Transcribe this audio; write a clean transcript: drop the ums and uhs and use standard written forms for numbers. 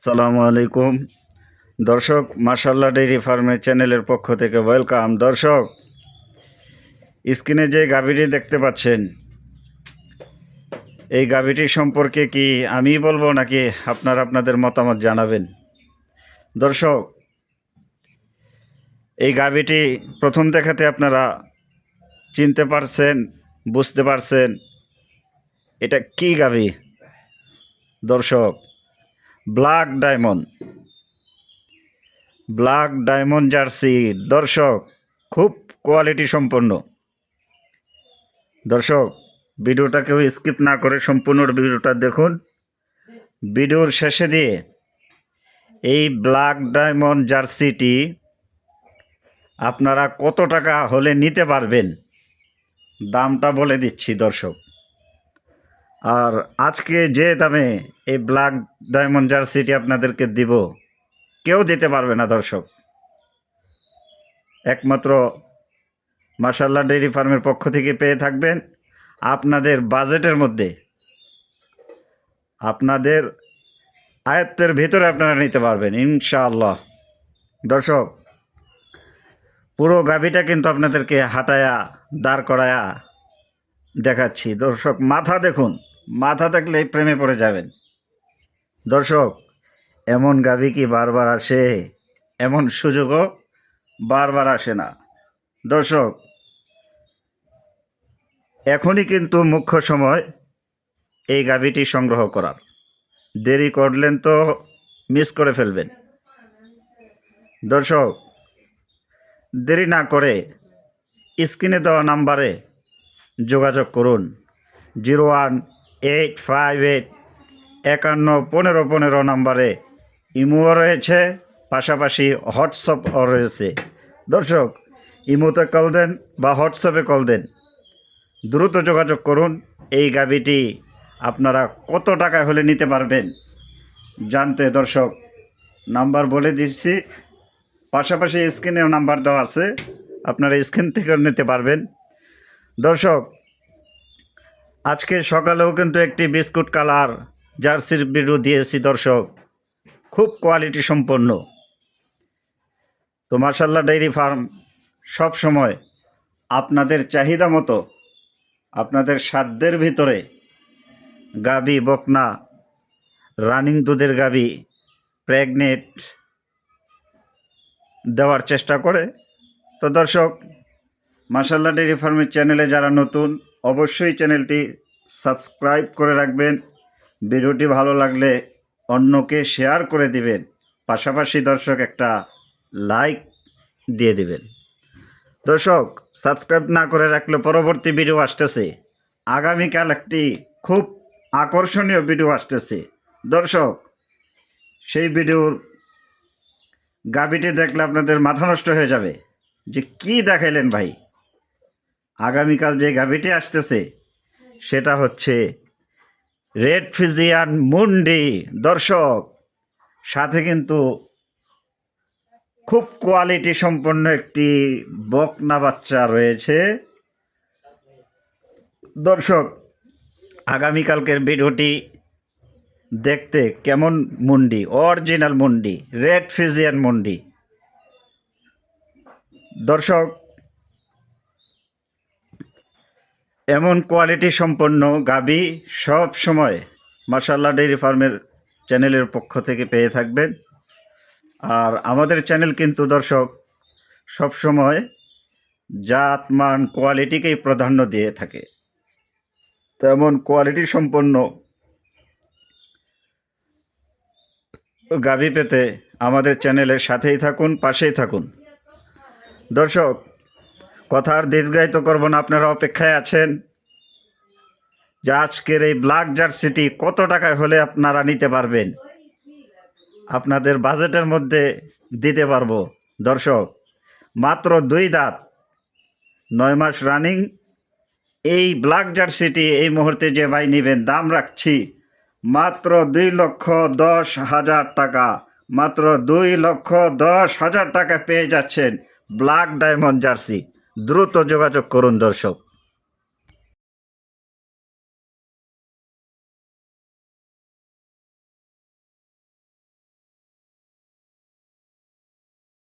আসসালামু আলাইকুম দর্শক, মাশাআল্লাহ ডেইরি ফার্মের চ্যানেলের পক্ষ থেকে ওয়েলকাম। দর্শক, স্ক্রিনে যে গাভীটি দেখতে পাচ্ছেন, এই গাভীটি সম্পর্কে কি আমি বলবো নাকি আপনারা আপনাদের মতামত জানাবেন? দর্শক, এই গাভীটি প্রথম দেখাতে আপনারা চিনতে পারছেন, বুঝতে পারছেন এটা কি গাভী? দর্শক, ব্ল্যাক ডায়মন্ড জার্সি। দর্শক, খুব কোয়ালিটি সম্পন্ন। দর্শক, ভিডিওটা কেউ স্কিপ না করে সম্পূর্ণ ভিডিওটা দেখুন। ভিডিওর শেষে দিয়ে এই ব্ল্যাক ডায়মন্ড জার্সিটি আপনারা কত টাকা হলে নিতে পারবেন দামটা বলে দিচ্ছি দর্শক। আর আজকে যে দামে এই ব্ল্যাক ডায়মন্ড জার্সিটি আপনাদেরকে দিব, কেউ দিতে পারবে না দর্শক। একমাত্র মাশাআল্লাহ ডেইরি ফার্মের পক্ষ থেকে পেয়ে থাকবেন আপনাদের বাজেটের মধ্যে, আপনাদের আয়ত্তের ভিতরে আপনারা নিতে পারবেন ইনশাআল্লাহ। দর্শক, পুরো গাভীটা কিন্তু আপনাদেরকে হাঁটায়া দাঁড় করায়া দেখাচ্ছি। দর্শক, মাথা দেখুন, মাথা দেখলেই প্রেমে পড়ে যাবেন। দর্শক, এমন গাভী কি বারবার আসে? এমন সুযোগও বারবার আসে না। দর্শক, এখনই কিন্তু মুখ্য সময় এই গাভীটি সংগ্রহ করার। দেরি করলেন তো মিস করে ফেলবেন। দর্শক, দেরি না করে স্ক্রিনে দেওয়া নাম্বারে যোগাযোগ করুন। 01858 51 15 নাম্বারে ইমোও রয়েছে, পাশাপাশি হোয়াটসঅ্যাপও রয়েছে। দর্শক, ইমোতে কল দেন বা হোয়াটসঅ্যাপে কল দেন, দ্রুত যোগাযোগ করুন। এই গাভীটি আপনারা কত টাকায় হলে নিতে পারবেন জানতে দর্শক নাম্বার বলে দিচ্ছি, পাশাপাশি স্ক্রিনেও নাম্বার দেওয়া আছে, আপনারা স্ক্রিন থেকেও নিতে পারবেন। দর্শক, আজকে সকালেও কিন্তু একটি বিস্কুট কালার জার্সির ভিডিও দিয়েছি দর্শক, খুব কোয়ালিটি সম্পন্ন। তো মাশাআল্লাহ ডেইরি ফার্ম সব সময় আপনাদের চাহিদা মতো, আপনাদের সাধ্যের ভিতরে গাভী, বকনা, রানিং দুধের গাভী, প্রেগনেন্ট দেওয়ার চেষ্টা করে। তো দর্শক, মাশাআল্লাহ ডেইরি ফার্মের চ্যানেলে যারা নতুন, অবশ্যই চ্যানেলটি সাবস্ক্রাইব করে রাখবেন। ভিডিওটি ভালো লাগলে অন্যকে শেয়ার করে দিবেন, পাশাপাশি দর্শক একটা লাইক দিয়ে দিবেন। দর্শক, সাবস্ক্রাইব না করে রাখলে পরবর্তী ভিডিও আসতেছে, আগামীকাল একটি খুব আকর্ষণীয় ভিডিও আসতেছে দর্শক। সেই ভিডিওর গাভীটি দেখলে আপনাদের মাথা নষ্ট হয়ে যাবে যে কি দেখাইলেন ভাই। আগামীকাল যে গাভীটি আসতেছে সেটা হচ্ছে রেড ফ্রিজিয়ান মুন্ডি। দর্শক, সাথে কিন্তু খুব কোয়ালিটি সম্পন্ন একটি বকনা বাচ্চা রয়েছে। দর্শক, আগামীকালকের ভিডিওটি দেখতে কেমন মুন্ডি, অরিজিনাল মুন্ডি, রেড ফ্রিজিয়ান মুন্ডি। দর্শক, এমন কোয়ালিটি সম্পন্ন গাভী সব সময় মাশাআল্লাহ ডেইরি ফার্মের চ্যানেলের পক্ষ থেকে পেয়ে থাকবেন। আর আমাদের চ্যানেল কিন্তু দর্শক সব সময় জাত, মান, কোয়ালিটিকেই প্রাধান্য দিয়ে থাকে। তেমন কোয়ালিটি সম্পন্ন গাভী পেতে আমাদের চ্যানেলের সাথেই থাকুন, পাশেই থাকুন। দর্শক, কথা আর দীর্ঘায়িত করব না, আপনারা অপেক্ষায় আছেন যে আজকের এই ব্ল্যাক জার্সিটি কত টাকায় হলে আপনারা নিতে পারবেন, আপনাদের বাজেটের মধ্যে দিতে পারবো। দর্শক, মাত্র 2 দাঁত, 9 মাস রানিং এই ব্ল্যাক জার্সিটি এই মুহূর্তে যে ভাই নেবেন, দাম রাখছি মাত্র 2,10,000 টাকা। মাত্র 2,10,000 টাকা পেয়ে যাচ্ছেন ব্ল্যাক ডায়মন্ড জার্সি। দ্রুত যোগাযোগ করুন দর্শক।